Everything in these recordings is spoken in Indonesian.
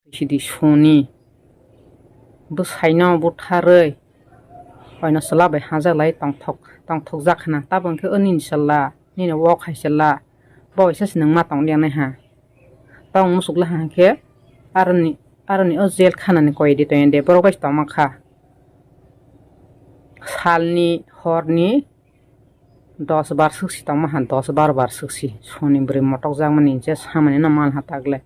Sidi suni busaino butharai oina sala bai haja lai tongthok jakhana tabon ke onin sala nina wok haisala boy sas nang ma tong lian ha tong musukla ha ke arni o zel khana ni koi di to ende borok bai tong makha salni horni 10 bar suksi tong ma han 10 bar suksi suni bri motok jangmani je samane na mal hatagle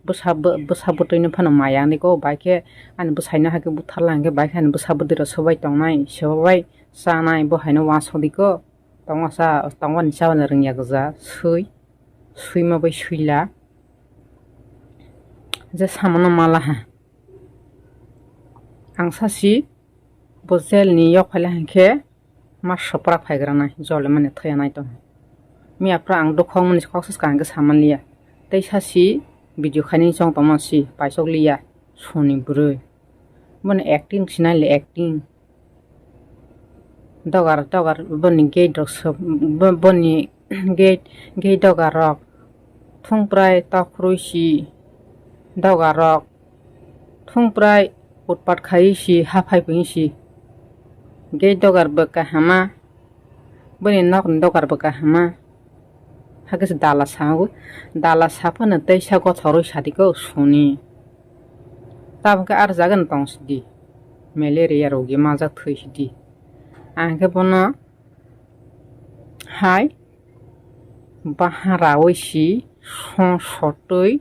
busab toino phano mayang ni ko baike ani busaina ha ke butharlang ke baike ani busab dira sobai tongnai sobai sanai bo haino wa sodi ko tongasa tongwan sawana rengya gza sui ma bai suila je samana mala ha ang sasi bozel ni yok phala hanke ma sopra phaigrana jole mane thaya nai to mi apra ang dokhong mani khoksas kang ke samanliya tei sasi video khani chong tamasi paisok liya soni brui mon acting sinai acting dogar boni gate rok boni gate dogar rok thung prai takruisi dogar rok thung prai utpat khai si hafai pingsi gate dogar baka hama boni nok dogar baka hama hages dala sapana tei sago thoroi sadiko suni tabka ar jagan tong sidi malaria rogi maja thoi sidi angke bono hai bahara oisi sotoi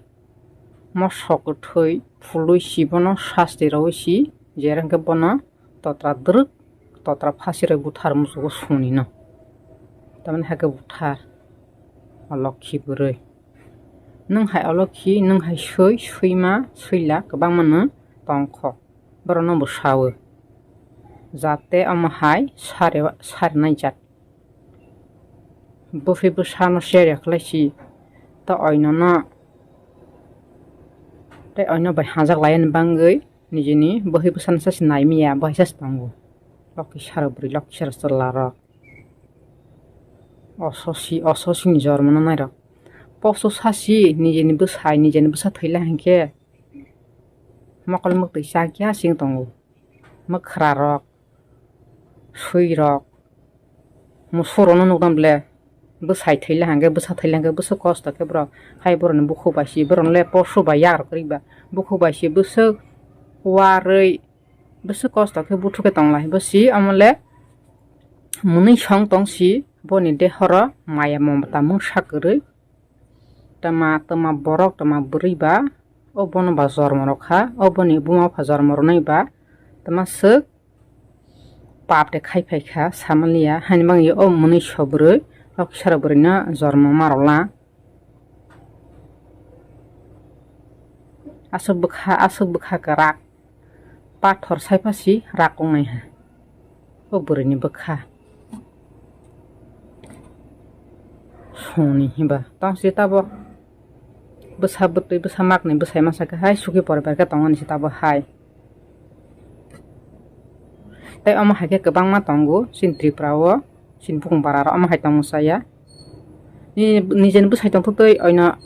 mosok thoi fuloi si bono sasti roisi jerangke bono totra phasire buthar musugo suni no taman hake buthar alokhi buroi nung hai alokhi nung hai suima suila kabang mano tongkho borono busawo jate ama hai sare nai jat bufi busano sere khlaisi ta oinona te oino bai hajak layan bangoi nijini buhi busan sas naimiya bai sas tango lokhi sarabri lokhi saraslara ososi ni jormana naira poso sasi nijeni busai nijeni busa thila hanke mokol muk tisa kya sing tongo makhra rok sui rok musoro no nukdam ble busai thila hanke busa kosta ke bro hai bro ne bukhu basi bro le poso ba yar kriba bukhu basi busa warei busa kosta ke buthu ke tonglai basi amole muni song tongsi boni dehora maya momta mung sakuri tama borok tama buriba o bono ba jormorokha o boni buma pha jormornai ba tama suk pap de khai phaikha samaliya hanbang yo o muni sobrui loksara burina jormo marola asuk bukha karak pathor saipasi rakongai ha o burini bukha soni hiba tang sitabo besabutui besamak ni besai masa ke hai suki porbar ke tongon sitabo hai tai ama hake kebang ma tonggo sin triprawo sin pung bararo ama hai tong saya ni jen besai tong tutui oina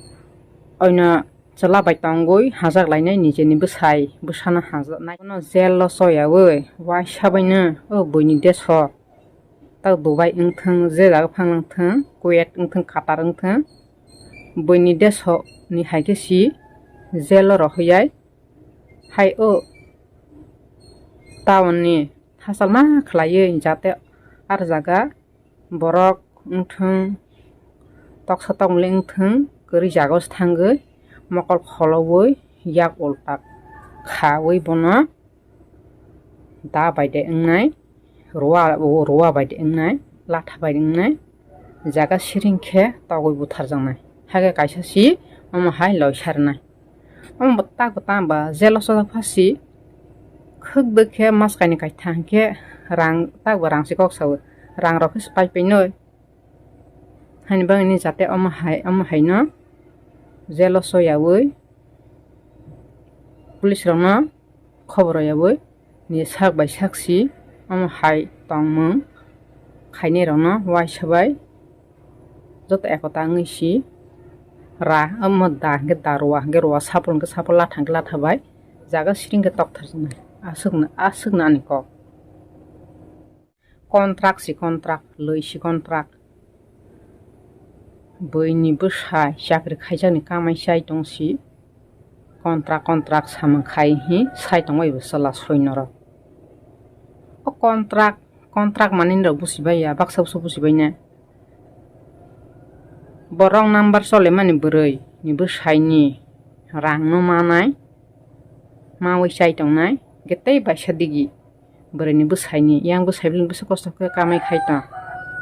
chala bai tongoi hajak lainai ni jen besai busana hajak nai no zello soya wei wa sabaina o boini deso ta dubai ingthang je la phang thang kuet ingthang qatar ingthang boini deso ni haike si zelo rohiyai hai o taon ni hasalma khlaye jate ar jaga borok ingthang toksa tongling thang kari jagos thangoi mokol kholowoi yak ultak khawoi bono da baide ingnai ruwa baide ingnai latha baide ingnai jaga siringkhe tagoi buthar jangnai hage kaisa si ama hai loi sarnai ama batta ba zelo so phasi khuk bekhe maskani kai thangke rang si kok saw rang rok spai pinoi hani bang ni jate ama hai no zelo so yawoi police rona khobor yawoi ni sak bai saksi ama hai tongmung khaine rona wai sabai jot ekota ngisi ra da hingke daruwa sapul hingke lathabai jaga siringke toktarjana asukna ani kok kontrak si kontrak loi si kontrak boini bwsai chakri khaijani kamai sai tongsi kontrak samang khai hi sai tongbai bwsala soinoro o kontrak manin rok busibai ya baksa busibai na borong number sole mani bwrui ni bwsai ni rang no manai mawi sai tongnai getei baisa digi bwrui ni bwsai ni yang bwsai bwlung bwsa kosto khe kamai khaita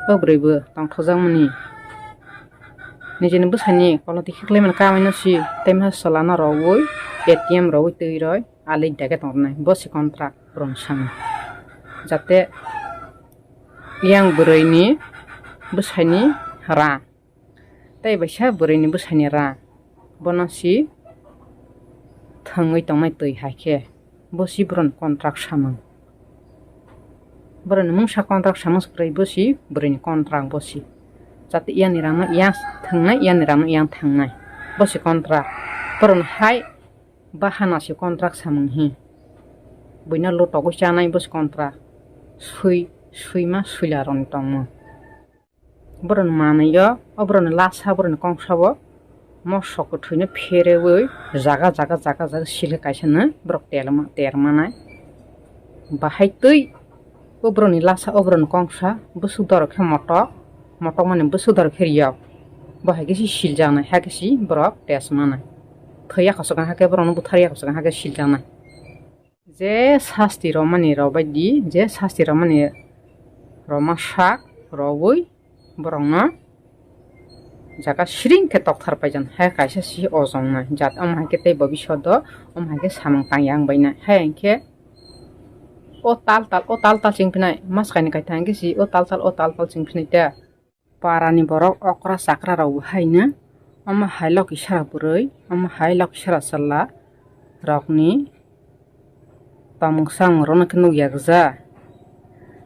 o bwrui bo tongthokjakmani nijeni bwsani koloti khiklaiman kamai no si taima salana rowui ATM rowui tui roi alai dage tongnai bosi kontrak rong sang jate yang bwrui ni bwsai ni ra tai baisa bwrui ni bwsai ni ra bono si thangui tongnai tui haikhe bosi bron kontrak samang bron mungsa kontrak samang spray bosi bwrui ni kontrak bosi jate yani rama yang thangnai yani rama yang thangnai bosi kontrak bron hai bahana si kontrak samang hi buina lotogui chanai bosi kontrak suima suilaron tongmo bron manayo obron lasa bron kongsabo mosoko thuine phereui jaga sile kaisana brok termanai bahai tui obroni lasa obron kongsa busudor khe motok mane busudor kheriya bahai gesi siljana hakesi brok tesmanai thaya khasaka hake bron buthariya khasaka hake siljana je sasti romani robaidi je sasti romani romasak rowui borongna jaga siring ke tokthar paijan ha kaisa si ojongna jat amhake tei bobishodo amhake samang tangyang baina ha enke o tal chingpinai maskani kaithangi si o tal chingpinai ta parani borok okra sakra rawu haina ama hailok isara burui ama hailok isara salla rokni tamungsang rona knu yakja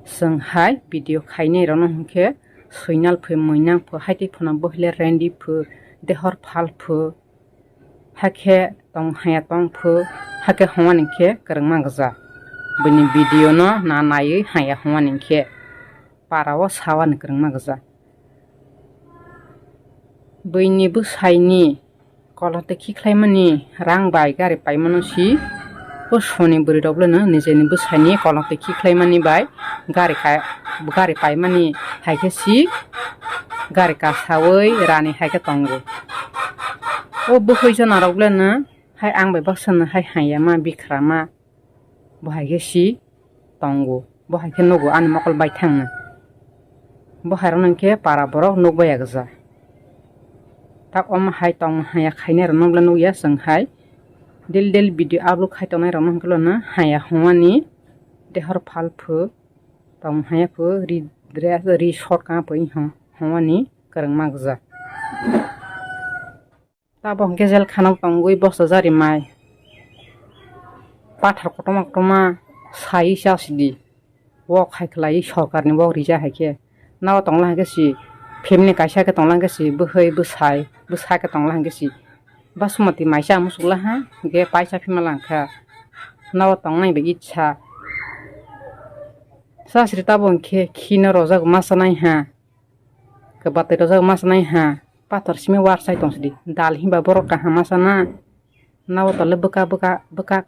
songhai video khainai rona hungke suinal phu moinang phu haiti phuna bohle rendi phu dehor phal phu hakhe tong haya tong phu hake hwani khe karangma gja bini video no na nai haya hwani khe parawo sawan karangma gja bini bwsaini kolote khikhlaimani rang bai gari paimano si o soni buri roblena nijeni bwsaini kolote khikhlaimani bai gari paimani haike si gari kasawi rani haike tongo o buhui jana roblena hai ang bai baksana hai hayama bikrama bo haike si tongo bo haike nogo ani mokol bai thangna bo hairona ke para borok nogbai agja tak om hai tong haya khaine ronobla nuya songhai del video upload khai tonai ron hangklona haya hwani dehor phalphu tong haya phu ri short ka pui hwani karangma gja tabo gezel khanok tongui bosta jari mai pathar kotoma sai sasidi wo khaiklai sarkarni wo rija haike naw tongla haike si family kaisa ke tongla haike si bwhai bwsai ke tongla haike si basmati maisa musula ha ge paisa phimalangkha naw tongnai be ichha sasri tabon khe khina rojak masanai ha ke batai rojak masanai ha pathor simi warsai tongsidi dal himba borok ka hamasana naw tole buka